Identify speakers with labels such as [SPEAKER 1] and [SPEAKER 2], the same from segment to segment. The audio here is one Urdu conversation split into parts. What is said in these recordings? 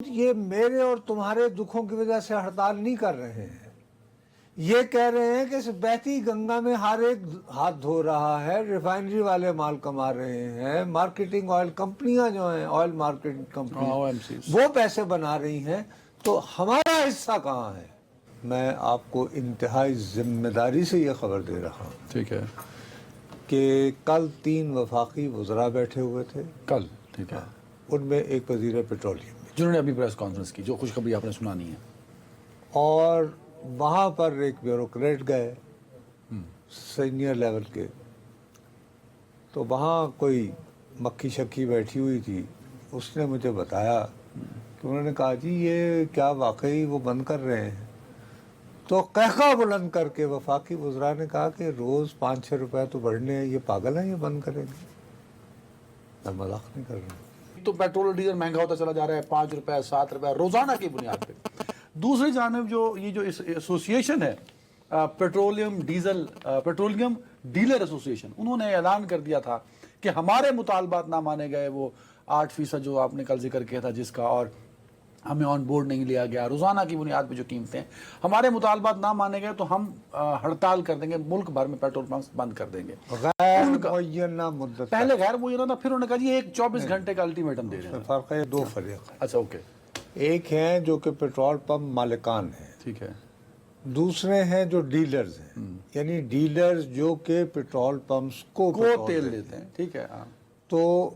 [SPEAKER 1] یہ میرے اور تمہارے دکھوں کی وجہ سے ہڑتال نہیں کر رہے ہیں، یہ کہہ رہے ہیں کہ اس بہتی گنگا میں ہر ایک ہاتھ دھو رہا ہے، ریفائنری والے مال کما رہے ہیں، مارکیٹنگ آئل کمپنیاں جو ہیں آئل مارکیٹنگ کمپنی وہ پیسے بنا رہی ہیں، تو ہمارا حصہ کہاں ہے؟ میں آپ کو انتہائی ذمہ داری سے یہ خبر دے رہا ہوں
[SPEAKER 2] ٹھیک ہے
[SPEAKER 1] کہ کل 3 وفاقی وزراء بیٹھے ہوئے تھے،
[SPEAKER 2] کل ٹھیک ہے
[SPEAKER 1] ان میں ایک وزیر پیٹرولیم بھی،
[SPEAKER 2] جنہوں نے ابھی پریس کانفرنس کی، جو خوشخبری آپ نے سنانی ہے.
[SPEAKER 1] اور وہاں پر ایک بیوروکریٹ گئے سینئر لیول کے، تو وہاں کوئی مکھی شکھی بیٹھی ہوئی تھی، اس نے مجھے بتایا کہ انہوں نے کہا جی یہ کیا واقعی وہ بند کر رہے ہیں؟ تو قہقہ بلند کر کے وفاقی وزراء نے کہا کہ روز 5-6 روپے تو بڑھنے ہیں، یہ پاگل ہیں، یہ بند کریں گے؟ میں مذاق نہیں کر رہا ہوں.
[SPEAKER 2] تو پیٹرول اور ڈیزل مہنگا ہوتا چلا جا رہا ہے، 5 روپے 7 روپے روزانہ کی بنیاد پہ. دوسری جانب جو یہ جو ایسوسیشن ہے پیٹرولیم ڈیلر ایسوسیشن، انہوں نے اعلان کر دیا تھا کہ ہمارے مطالبات نہ مانے گئے، وہ 8% جو آپ نے کل ذکر کیا تھا جس کا، اور ہمیں آن بورڈ نہیں لیا گیا، روزانہ کی بنیاد پہ جو قیمتیں، ہمارے مطالبات نہ مانے گئے تو ہم ہڑتال کر دیں گے، ملک بھر میں پیٹرول پمپس بند کر دیں گے.
[SPEAKER 1] غیر معینہ مدت
[SPEAKER 2] پہلے غیر معینہ تھا، پھر انہوں نے کہا جی ایک 24 گھنٹے کا الٹیمیٹم دے رہے ہیں.
[SPEAKER 1] فرق ہے، 2 فرق ہے.
[SPEAKER 2] اچھا اوکے
[SPEAKER 1] ایک ہیں جو کہ پیٹرول پمپ مالکان ہیں،
[SPEAKER 2] ٹھیک ہے
[SPEAKER 1] دوسرے ہیں جو ڈیلرز ہیں، یعنی ڈیلرز جو کہ پیٹرول پمپس کو
[SPEAKER 2] تیل دیتے ہیں. ٹھیک ہے ہاں
[SPEAKER 1] تو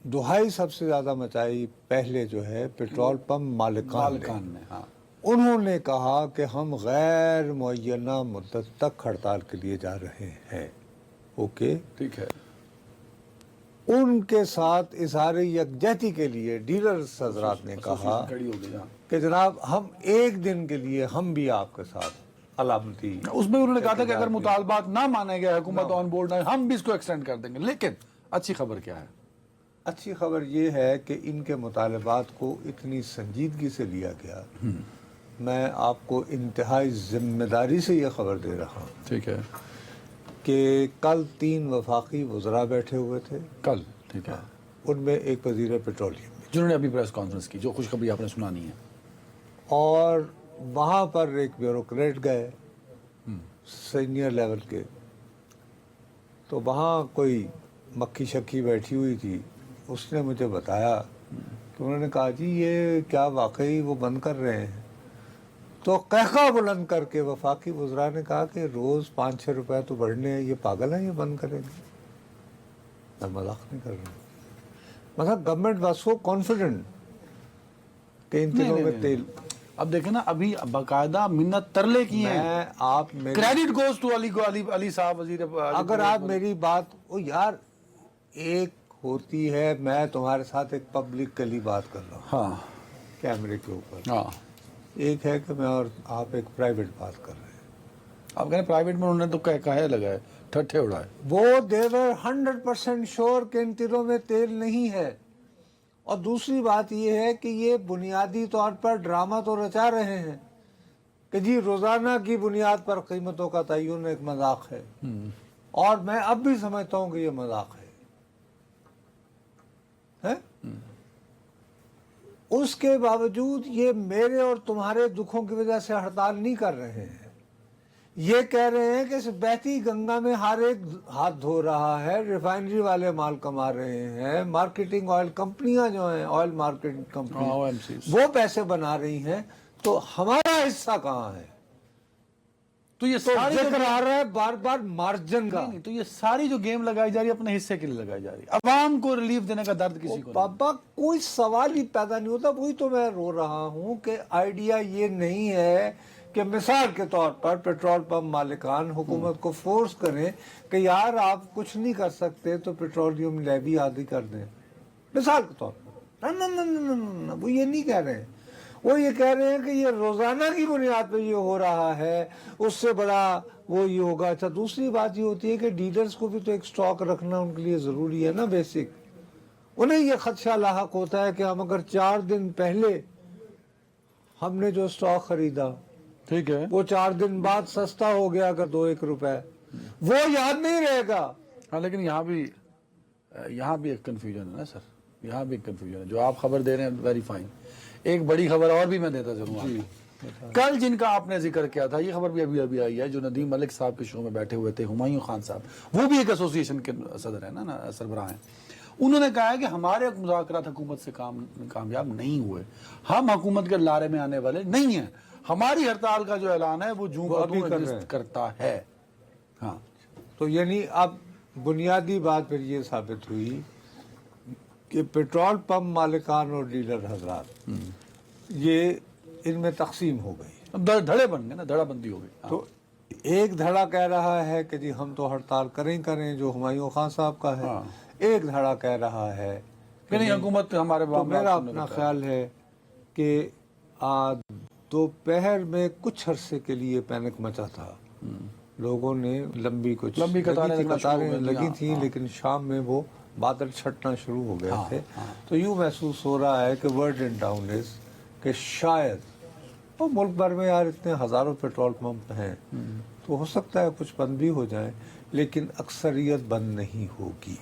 [SPEAKER 1] دہائی سب سے زیادہ مچائی پہلے جو ہے پیٹرول پمپ مالکان
[SPEAKER 2] نے. ہاں
[SPEAKER 1] انہوں نے کہا کہ ہم غیر معینہ مدت تک ہڑتال کے لیے جا رہے ہیں. اوکے،
[SPEAKER 2] ٹھیک ہے
[SPEAKER 1] ان کے ساتھ اظہار یکجہتی کے لیے ڈیلرز حضرات نے کہا
[SPEAKER 2] کھڑی ہو گئی. ہاں
[SPEAKER 1] کہ جناب ہم ایک دن کے لیے ہم بھی آپ کے ساتھ علامتی،
[SPEAKER 2] اس میں انہوں نے کہا تھا کہ اگر مطالبات نہ مانے گئے، حکومت آن بورڈ نہ، ہم بھی اس کو ایکسٹینڈ کر دیں گے. لیکن اچھی خبر کیا ہے؟
[SPEAKER 1] اچھی خبر یہ ہے کہ ان کے مطالبات کو اتنی سنجیدگی سے لیا گیا. میں آپ کو انتہائی ذمہ داری سے یہ خبر دے رہا ہوں
[SPEAKER 2] ٹھیک ہے
[SPEAKER 1] کہ کل 3 وفاقی وزراء بیٹھے ہوئے تھے،
[SPEAKER 2] کل ٹھیک ہے
[SPEAKER 1] ان میں ایک وزیر پیٹرولیم بھی،
[SPEAKER 2] جنہوں نے ابھی پریس کانفرنس کی، جو خوشخبری آپ نے سنانی ہے.
[SPEAKER 1] اور وہاں پر ایک بیوروکریٹ گئے سینئر لیول کے، تو وہاں کوئی مکھی شکھی بیٹھی ہوئی تھی، اس نے مجھے بتایا کہ انہوں نے کہا جی یہ کیا واقعی وہ بند کر رہے ہیں؟ تو قہقہ بلند کر کے وفاقی وزراء نے کہا کہ روز 5-6 روپے تو بڑھنے ہیں، یہ پاگل ہیں، یہ بند کریں گے؟ میں مذاق نہیں کر رہا ہوں. مطلب گورنمنٹ واز سو کانفیڈنٹ کہ ان دنوں میں تیل،
[SPEAKER 2] اب دیکھیں نا، ابھی باقاعدہ منت ترلے کی ہیں.
[SPEAKER 1] میں آپ میری
[SPEAKER 2] کریڈٹ گوز ٹو علی صاحب وزیر.
[SPEAKER 1] اگر آپ میری بات یار، ایک ہوتی ہے میں تمہارے ساتھ ایک پبلکلی بات کر رہا ہوں
[SPEAKER 2] ہاں
[SPEAKER 1] کیمرے کے اوپر،
[SPEAKER 2] ہاں
[SPEAKER 1] ایک ہے کہ میں اور آپ ایک پرائیویٹ بات کر رہے ہیں.
[SPEAKER 2] آپ کہہ رہے پرائیویٹ میں انہوں نے تو کہے لگائے، ٹھٹھے اڑائے.
[SPEAKER 1] وہ دیور 100% شور کہ ان تلوں میں تیل نہیں ہے. اور دوسری بات یہ ہے کہ یہ بنیادی طور پر ڈرامہ تو رچا رہے ہیں کہ جی روزانہ کی بنیاد پر قیمتوں کا تعین ایک مذاق ہے، اور میں اب بھی سمجھتا ہوں کہ یہ مذاق ہے. اس کے باوجود یہ میرے اور تمہارے دکھوں کی وجہ سے ہڑتال نہیں کر رہے ہیں، یہ کہہ رہے ہیں کہ اس بہتی گنگا میں ہر ایک ہاتھ دھو رہا ہے، ریفائنری والے مال کما رہے ہیں، مارکیٹنگ آئل کمپنیاں جو ہیں آئل مارکیٹنگ کمپنی وہ پیسے بنا رہی ہیں، تو ہمارا حصہ کہاں ہے؟
[SPEAKER 2] تو یہ ساری
[SPEAKER 1] ذکر آ رہا ہے بار بار مارجن کا.
[SPEAKER 2] تو یہ ساری جو گیم لگائی جا رہی ہے اپنے حصے کے لیے لگائی جا رہی ہے، عوام کو ریلیف دینے کا درد کسی کو نہیں.
[SPEAKER 1] بابا کوئی سوال ہی پیدا نہیں ہوتا. وہی تو میں رو رہا ہوں کہ آئیڈیا یہ نہیں ہے کہ مثال کے طور پر پیٹرول پمپ مالکان حکومت کو فورس کریں کہ یار آپ کچھ نہیں کر سکتے تو پیٹرولیم لیوی عادی کر دیں، مثال کے طور پر. نہ وہ یہ نہیں کہہ رہے ہیں. وہ یہ کہہ رہے ہیں کہ یہ روزانہ کی بنیاد پہ یہ ہو رہا ہے، اس سے بڑا وہ یہ ہوگا. اچھا دوسری بات یہ ہوتی ہے کہ ڈیلرز کو بھی تو ایک سٹاک رکھنا ان کے لیے ضروری ہے نا، بیسک. انہیں یہ خدشہ لاحق ہوتا ہے کہ ہم اگر 4 دن پہلے ہم نے جو سٹاک خریدا،
[SPEAKER 2] ٹھیک ہے
[SPEAKER 1] وہ 4 دن بعد سستا ہو گیا اگر 2-1 روپے، وہ یاد نہیں رہے گا.
[SPEAKER 2] ہاں لیکن یہاں بھی ایک کنفیوژن ہے نا سر، یہاں بھی ایک کنفیوژن ہے. جو آپ خبر دے رہے ہیں ویری فائن، ایک بڑی خبر اور بھی میں دیتا چلوں آپ کو۔ کل جن کا آپ نے ذکر کیا تھا، یہ خبر بھی ابھی آئی ہے، جو ندیم ملک صاحب کے شو میں بیٹھے ہوئے تھے، ہمایوں خان صاحب، وہ بھی ایک ایسوسی ایشن کے صدر ہیں نا، سربراہ ہیں۔ انہوں نے کہا ہے کہ ہمارے مذاکرات حکومت سے کامیاب نہیں ہوئے، ہم حکومت کے لارے میں آنے والے نہیں ہیں، ہماری ہڑتال کا جو اعلان ہے وہ جون کا کرتا ہے۔ ہاں،
[SPEAKER 1] تو یعنی اب بنیادی بات پھر یہ ثابت ہوئی کہ پیٹرول پمپ مالکان اور ڈیلر حضرات یہ ان میں تقسیم ہو گئی،
[SPEAKER 2] دھڑے بن گئے نا، دھڑا بندی ہو گئی۔
[SPEAKER 1] تو ایک دھڑا کہہ رہا ہے کہ جی ہم تو ہڑتال کریں جو ہمایوں خان صاحب کا ہے، ایک دھڑا کہہ رہا ہے
[SPEAKER 2] کہ نہیں حکومت ہمارے
[SPEAKER 1] تو میرا اپنا خیال ہے کہ دوپہر میں کچھ عرصے کے لیے پینک مچا تھا، لوگوں نے لمبی قطاریں لگی تھیں، لیکن شام میں وہ بادل چھٹنا شروع ہو گئے تھے۔ تو یوں محسوس ہو رہا ہے کہ ورڈ ان ٹاؤن از کہ شاید وہ ملک بھر میں یار اتنے ہزاروں پیٹرول پمپ ہیں تو ہو سکتا ہے کچھ بند بھی ہو جائیں، لیکن اکثریت بند نہیں ہوگی۔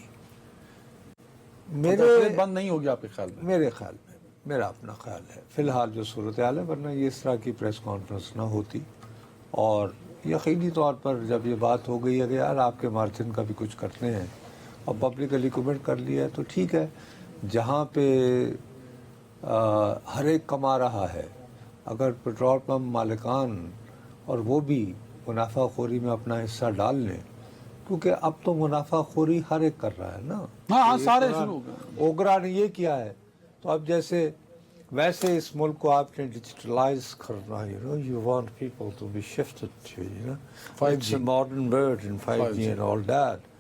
[SPEAKER 2] بند نہیں ہوگی آپ کے خیال میں؟
[SPEAKER 1] میرے خیال میں، میرا اپنا خیال ہے فی الحال جو صورتحال ہے، ورنہ یہ اس طرح کی پریس کانفرنس نہ ہوتی، اور یقینی طور پر جب یہ بات ہو گئی ہے کہ یار آپ کے مارجن کا بھی کچھ کرتے ہیں اور پبلکلی کمنٹ کر لیا ہے تو ٹھیک ہے، جہاں پہ ہر ایک کما رہا ہے، اگر پیٹرول پمپ مالکان اور وہ بھی منافع خوری میں اپنا حصہ ڈال لیں، کیونکہ اب تو منافع خوری ہر ایک کر رہا ہے نا،
[SPEAKER 2] ہاں سارے شروع ہو گئے۔
[SPEAKER 1] اوگرا نے یہ کیا ہے، تو اب جیسے ویسے اس ملک کو آپ نے ڈیجیٹلائز کرنا، you want people to be shifted to, 5G, modern world and 5G and all that۔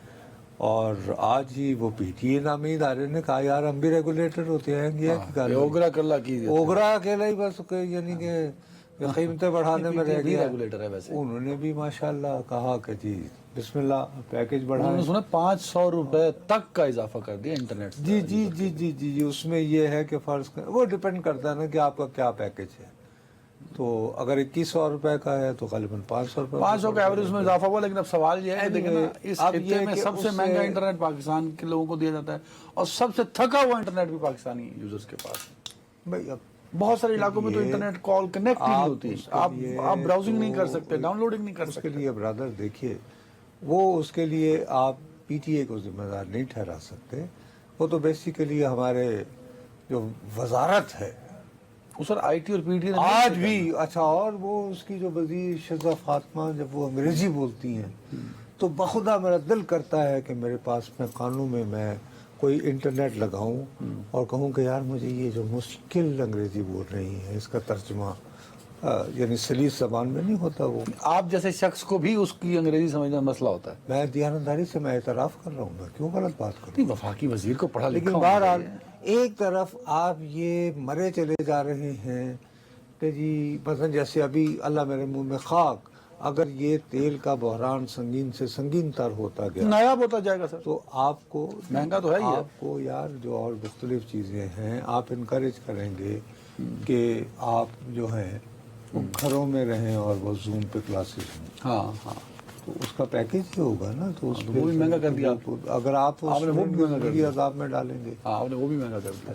[SPEAKER 1] اور آج ہی وہ پی ٹی اے نامی ادارے نے کہا یار ہم بھی ریگولیٹر ہوتے ہیں، یہ
[SPEAKER 2] اوگرا کرلا کی
[SPEAKER 1] اوگرا اکیلا ہی بس یعنی کہ قیمتیں بڑھانے میں رہ گیا،
[SPEAKER 2] ریگولیٹر ہے ویسے۔
[SPEAKER 1] انہوں نے بھی ماشاءاللہ کہا کہ جی بسم اللہ پیکج
[SPEAKER 2] انہوں
[SPEAKER 1] بڑھائیں،
[SPEAKER 2] نے سنا 500 روپے تک کا اضافہ کر دیا انٹرنیٹ۔
[SPEAKER 1] جی اس میں یہ ہے کہ فرض وہ ڈیپینڈ کرتا ہے نا کہ آپ کا کیا پیکج ہے، تو اگر 2100 روپے کا ہے تو غالباً 500 روپے،
[SPEAKER 2] 500 کا ایوریج میں اضافہ ہوا، لیکن اب سوال یہ ہے کہ دیکھیں نا، اس خطے میں سب سے مہنگا انٹرنیٹ پاکستان کے لوگوں کو دیا جاتا ہے، اور سب سے تھکا ہوا انٹرنیٹ بھی پاکستانی یوزرز کے پاس ہے۔
[SPEAKER 1] بھائی اب
[SPEAKER 2] بہت سارے علاقوں میں تو انٹرنیٹ کال کنیکٹ ہی نہیں ہوتی، آپ براؤزنگ نہیں کر سکتے، ڈاؤن لوڈنگ نہیں کر
[SPEAKER 1] اس
[SPEAKER 2] سکتے۔
[SPEAKER 1] کے لیے برادر دیکھیے، وہ اس کے لیے آپ پی ٹی اے کو ذمہ دار نہیں ٹھہرا سکتے، وہ تو بیسیکلی ہمارے جو وزارت ہے
[SPEAKER 2] وہ سر آئی ٹی اور پی ٹی اے
[SPEAKER 1] آج بھی، اچھا اور وہ اس کی جو وزیر شذا فاطمہ جب وہ انگریزی بولتی ہیں تو بخدا میرا دل کرتا ہے کہ میرے پاس میں قانون میں کوئی انٹرنیٹ لگاؤں اور کہوں کہ یار مجھے یہ جو مشکل انگریزی بول رہی ہے اس کا ترجمہ یعنی سلیس زبان میں نہیں ہوتا، وہ
[SPEAKER 2] آپ جیسے شخص کو بھی اس کی انگریزی سمجھنا مسئلہ ہوتا ہے۔
[SPEAKER 1] میں دیانتداری سے میں اعتراف کر رہا ہوں، میں کیوں غلط بات کروں؟
[SPEAKER 2] نہیں، وفاقی وزیر کو پڑھا لکھا
[SPEAKER 1] لیکن
[SPEAKER 2] ہونا
[SPEAKER 1] بہرحال
[SPEAKER 2] چاہیے۔
[SPEAKER 1] ایک طرف آپ یہ مرے چلے جا رہے ہیں کہ جی مثلا جیسے ابھی اللہ میرے منہ میں خاک، اگر یہ تیل کا بحران سنگین سے سنگین تر ہوتا گیا
[SPEAKER 2] نایاب ہوتا جائے گا سر،
[SPEAKER 1] تو آپ کو
[SPEAKER 2] مہنگا تو ہے ہی ہے۔
[SPEAKER 1] آپ کو یار جو اور مختلف چیزیں ہیں آپ انکریج کریں گے کہ آپ جو ہیں وہ گھروں میں رہیں اور وہ زوم پہ کلاسز ہوں،
[SPEAKER 2] ہاں
[SPEAKER 1] تو اس کا پیکج ہی ہوگا نا، تو اس
[SPEAKER 2] وہ بھی مہنگا کر دیا
[SPEAKER 1] اگر آپ
[SPEAKER 2] نے وہ بھی مہنگا کر دیا۔
[SPEAKER 1] عذاب میں ڈالیں گے،
[SPEAKER 2] ہاں آپ نے وہ بھی مہنگا کر دیا۔